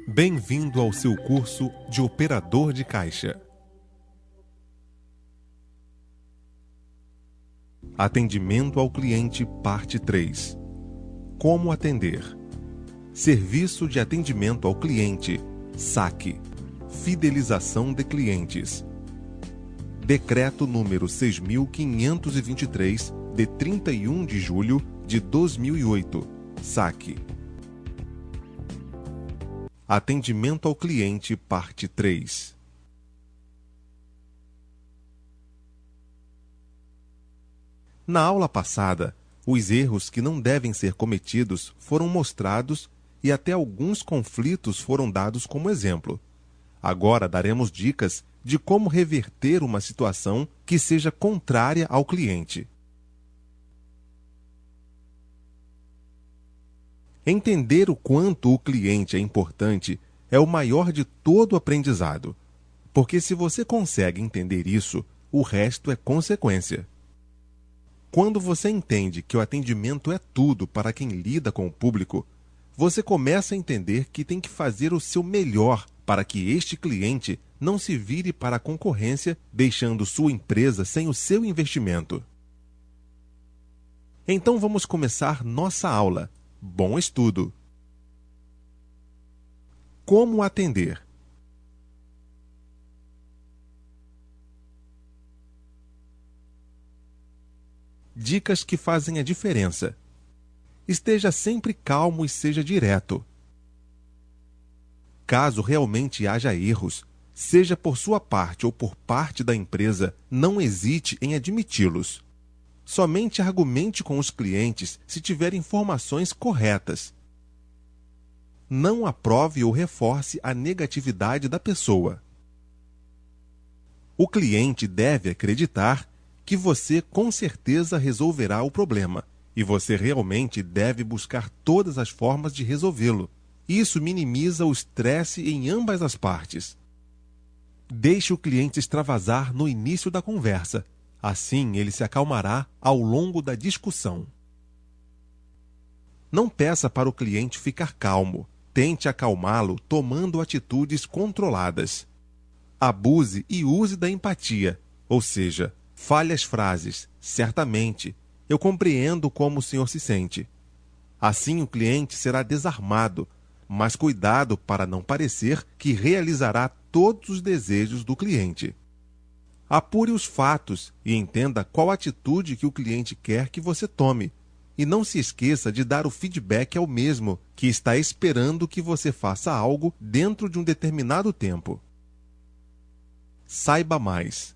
Bem-vindo ao seu curso de Operador de Caixa. Atendimento ao cliente, parte 3. Como atender? Serviço de atendimento ao cliente, SAC. Fidelização de clientes. Decreto número 6.523, de 31 de julho de 2008, SAC. Atendimento ao cliente, parte 3. Na aula passada, os erros que não devem ser cometidos foram mostrados e até alguns conflitos foram dados como exemplo. Agora daremos dicas de como reverter uma situação que seja contrária ao cliente. Entender o quanto o cliente é importante é o maior de todo o aprendizado, porque se você consegue entender isso, o resto é consequência. Quando você entende que o atendimento é tudo para quem lida com o público, você começa a entender que tem que fazer o seu melhor para que este cliente não se vire para a concorrência, deixando sua empresa sem o seu investimento. Então vamos começar nossa aula. Bom estudo! Como atender? Dicas que fazem a diferença. Esteja sempre calmo e seja direto. Caso realmente haja erros, seja por sua parte ou por parte da empresa, não hesite em admiti-los. Somente argumente com os clientes se tiver informações corretas. Não aprove ou reforce a negatividade da pessoa. O cliente deve acreditar que você com certeza resolverá o problema, e você realmente deve buscar todas as formas de resolvê-lo. Isso minimiza o estresse em ambas as partes. Deixe o cliente extravasar no início da conversa. Assim, ele se acalmará ao longo da discussão. Não peça para o cliente ficar calmo. Tente acalmá-lo tomando atitudes controladas. Abuse e use da empatia, ou seja, fale as frases, certamente, eu compreendo como o senhor se sente. Assim o cliente será desarmado, mas cuidado para não parecer que realizará todos os desejos do cliente. Apure os fatos e entenda qual atitude que o cliente quer que você tome. E não se esqueça de dar o feedback ao mesmo, que está esperando que você faça algo dentro de um determinado tempo. Saiba mais.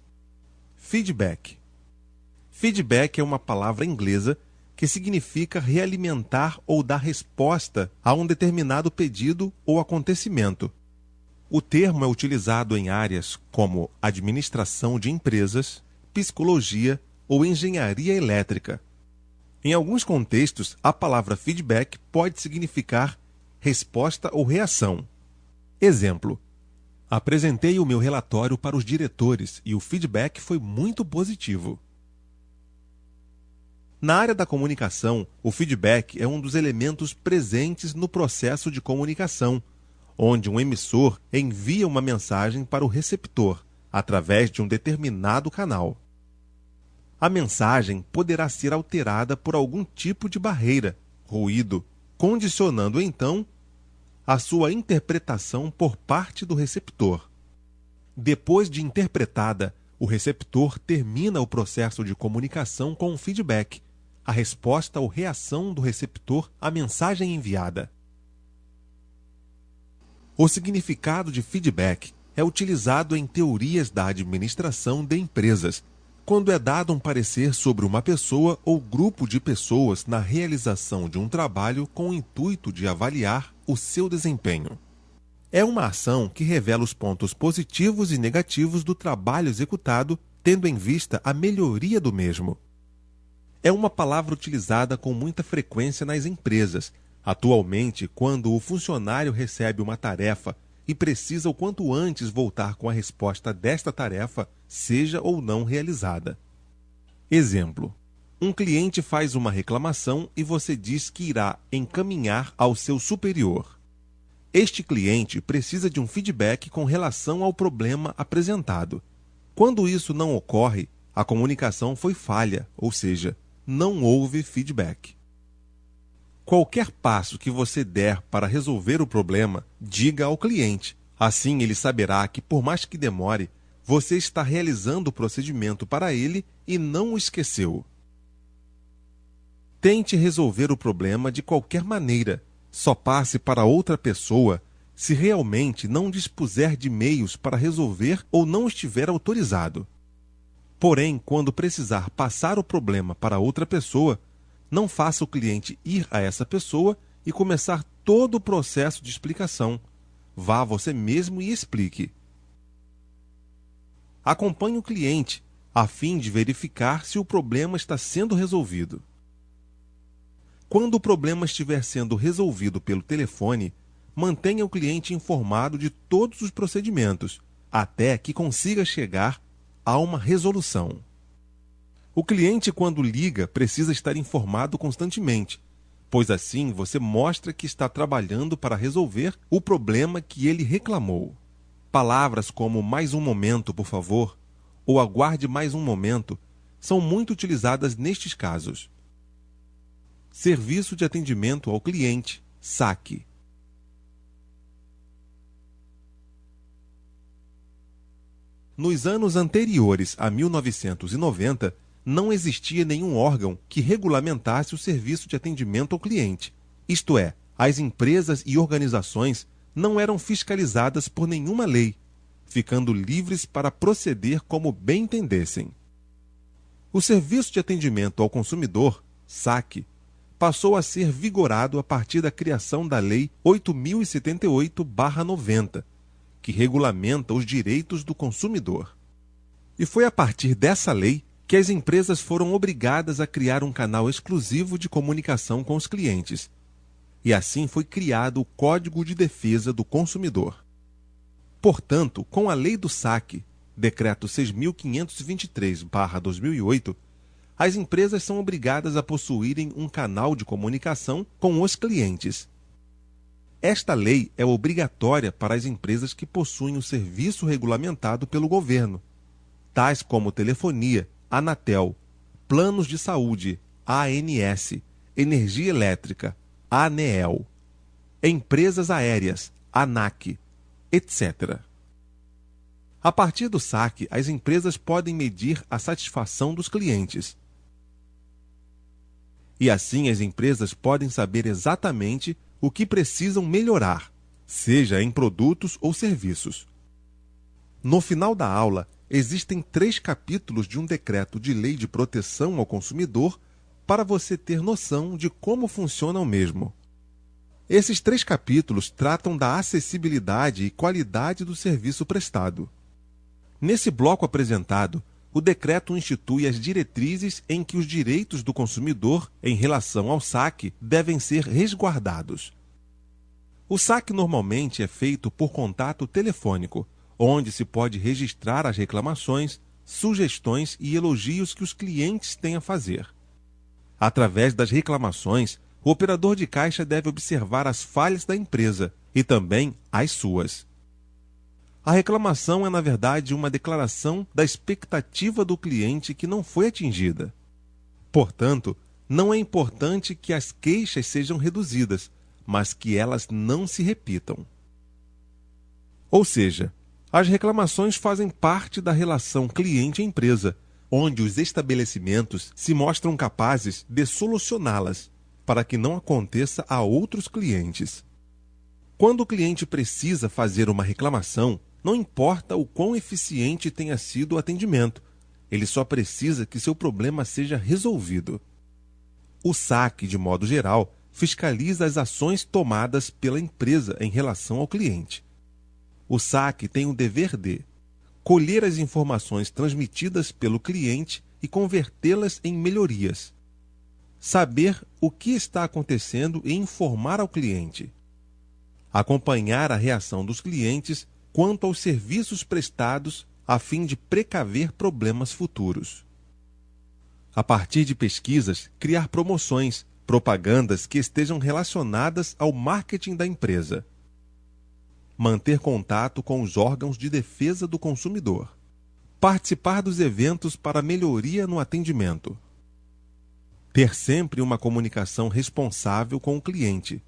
Feedback. Feedback é uma palavra inglesa que significa realimentar ou dar resposta a um determinado pedido ou acontecimento. O termo é utilizado em áreas como administração de empresas, psicologia ou engenharia elétrica. Em alguns contextos, a palavra feedback pode significar resposta ou reação. Exemplo: apresentei o meu relatório para os diretores e o feedback foi muito positivo. Na área da comunicação, o feedback é um dos elementos presentes no processo de comunicação, onde um emissor envia uma mensagem para o receptor, através de um determinado canal. A mensagem poderá ser alterada por algum tipo de barreira, ruído, condicionando então a sua interpretação por parte do receptor. Depois de interpretada, o receptor termina o processo de comunicação com o feedback, a resposta ou reação do receptor à mensagem enviada. O significado de feedback é utilizado em teorias da administração de empresas, quando é dado um parecer sobre uma pessoa ou grupo de pessoas na realização de um trabalho com o intuito de avaliar o seu desempenho. É uma ação que revela os pontos positivos e negativos do trabalho executado, tendo em vista a melhoria do mesmo. É uma palavra utilizada com muita frequência nas empresas, atualmente quando o funcionário recebe uma tarefa e precisa o quanto antes voltar com a resposta desta tarefa, seja ou não realizada. Exemplo: um cliente faz uma reclamação e você diz que irá encaminhar ao seu superior. Este cliente precisa de um feedback com relação ao problema apresentado. Quando isso não ocorre, a comunicação foi falha, ou seja, não houve feedback. Qualquer passo que você der para resolver o problema, diga ao cliente. Assim ele saberá que, por mais que demore, você está realizando o procedimento para ele e não o esqueceu. Tente resolver o problema de qualquer maneira. Só passe para outra pessoa se realmente não dispuser de meios para resolver ou não estiver autorizado. Porém, quando precisar passar o problema para outra pessoa, não faça o cliente ir a essa pessoa e começar todo o processo de explicação. Vá você mesmo e explique. Acompanhe o cliente, a fim de verificar se o problema está sendo resolvido. Quando o problema estiver sendo resolvido pelo telefone, mantenha o cliente informado de todos os procedimentos, até que consiga chegar a uma resolução. O cliente, quando liga, precisa estar informado constantemente, pois assim você mostra que está trabalhando para resolver o problema que ele reclamou. Palavras como "mais um momento, por favor" ou "aguarde mais um momento" são muito utilizadas nestes casos. Serviço de atendimento ao cliente, SAC. Nos anos anteriores a 1990, não existia nenhum órgão que regulamentasse o serviço de atendimento ao cliente. Isto é, as empresas e organizações não eram fiscalizadas por nenhuma lei, ficando livres para proceder como bem entendessem. O Serviço de Atendimento ao Consumidor, SAC, passou a ser vigorado a partir da criação da Lei 8.078/90, que regulamenta os direitos do consumidor. E foi a partir dessa lei que as empresas foram obrigadas a criar um canal exclusivo de comunicação com os clientes. E assim foi criado o Código de Defesa do Consumidor. Portanto, com a Lei do SAC, Decreto 6.523/2008, as empresas são obrigadas a possuírem um canal de comunicação com os clientes. Esta lei é obrigatória para as empresas que possuem o serviço regulamentado pelo governo, tais como telefonia, Anatel, planos de saúde, ANS, energia elétrica, ANEEL, empresas aéreas, ANAC, etc. A partir do SAC, as empresas podem medir a satisfação dos clientes. E assim as empresas podem saber exatamente o que precisam melhorar, seja em produtos ou serviços. No final da aula, existem 3 capítulos de um decreto de lei de proteção ao consumidor para você ter noção de como funciona o mesmo. Esses 3 capítulos tratam da acessibilidade e qualidade do serviço prestado. Nesse bloco apresentado, o decreto institui as diretrizes em que os direitos do consumidor em relação ao SAC devem ser resguardados. O SAC normalmente é feito por contato telefônico, onde se pode registrar as reclamações, sugestões e elogios que os clientes têm a fazer. Através das reclamações, o operador de caixa deve observar as falhas da empresa e também as suas. A reclamação é, na verdade, uma declaração da expectativa do cliente que não foi atingida. Portanto, não é importante que as queixas sejam reduzidas, mas que elas não se repitam. Ou seja, as reclamações fazem parte da relação cliente-empresa, onde os estabelecimentos se mostram capazes de solucioná-las, para que não aconteça a outros clientes. Quando o cliente precisa fazer uma reclamação, não importa o quão eficiente tenha sido o atendimento, ele só precisa que seu problema seja resolvido. O SAC, de modo geral, fiscaliza as ações tomadas pela empresa em relação ao cliente. O SAC tem o dever de colher as informações transmitidas pelo cliente e convertê-las em melhorias, saber o que está acontecendo e informar ao cliente, acompanhar a reação dos clientes quanto aos serviços prestados a fim de precaver problemas futuros. A partir de pesquisas, criar promoções, propagandas que estejam relacionadas ao marketing da empresa. manter contato com os órgãos de defesa do consumidor, participar dos eventos para melhoria no atendimento, ter sempre uma comunicação responsável com o cliente,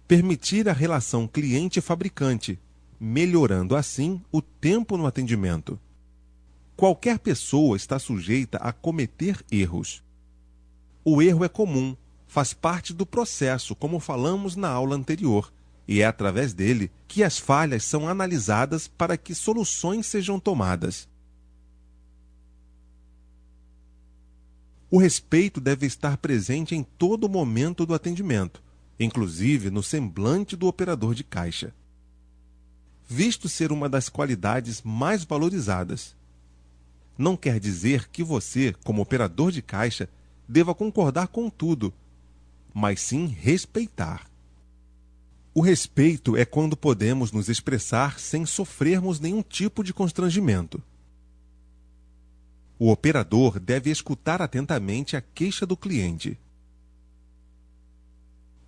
permitir a relação cliente-fabricante, melhorando assim o tempo no atendimento. Qualquer pessoa está sujeita a cometer erros. O erro é comum, faz parte do processo, como falamos na aula anterior, e é através dele que as falhas são analisadas para que soluções sejam tomadas. O respeito deve estar presente em todo momento do atendimento, inclusive no semblante do operador de caixa. Visto ser uma das qualidades mais valorizadas, não quer dizer que você, como operador de caixa, deva concordar com tudo, mas sim respeitar. O respeito é quando podemos nos expressar sem sofrermos nenhum tipo de constrangimento. O operador deve escutar atentamente a queixa do cliente.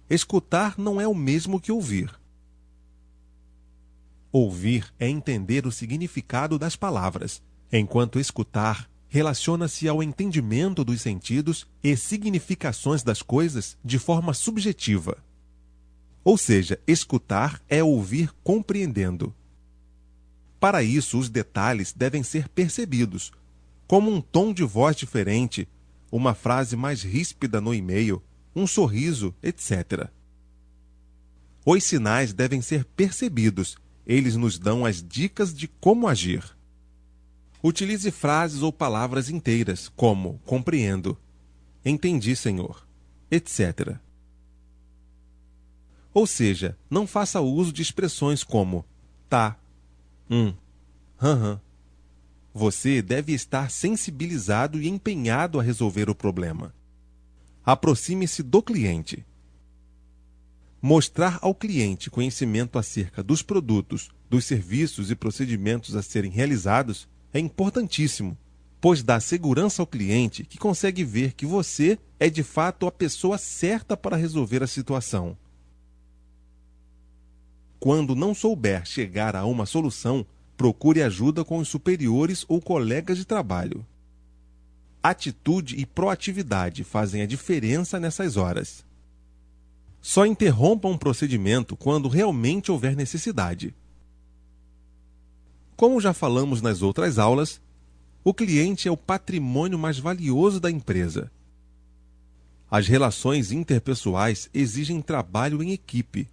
Escutar não é o mesmo que ouvir. Ouvir é entender o significado das palavras, enquanto escutar relaciona-se ao entendimento dos sentidos e significações das coisas de forma subjetiva. Ou seja, escutar é ouvir compreendendo. Para isso, os detalhes devem ser percebidos, como um tom de voz diferente, uma frase mais ríspida no e-mail, um sorriso, etc. Os sinais devem ser percebidos, eles nos dão as dicas de como agir. Utilize frases ou palavras inteiras, como compreendo, entendi, senhor, etc. Ou seja, não faça uso de expressões como tá, Você deve estar sensibilizado e empenhado a resolver o problema. Aproxime-se do cliente. Mostrar ao cliente conhecimento acerca dos produtos, dos serviços e procedimentos a serem realizados é importantíssimo, pois dá segurança ao cliente que consegue ver que você é de fato a pessoa certa para resolver a situação. Quando não souber chegar a uma solução, procure ajuda com os superiores ou colegas de trabalho. Atitude e proatividade fazem a diferença nessas horas. Só interrompa um procedimento quando realmente houver necessidade. Como já falamos nas outras aulas, o cliente é o patrimônio mais valioso da empresa. As relações interpessoais exigem trabalho em equipe.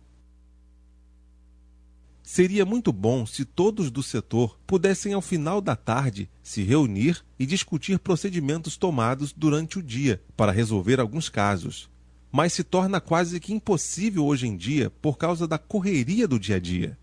Seria muito bom se todos do setor pudessem, ao final da tarde, se reunir e discutir procedimentos tomados durante o dia para resolver alguns casos. Mas se torna quase que impossível hoje em dia por causa da correria do dia a dia.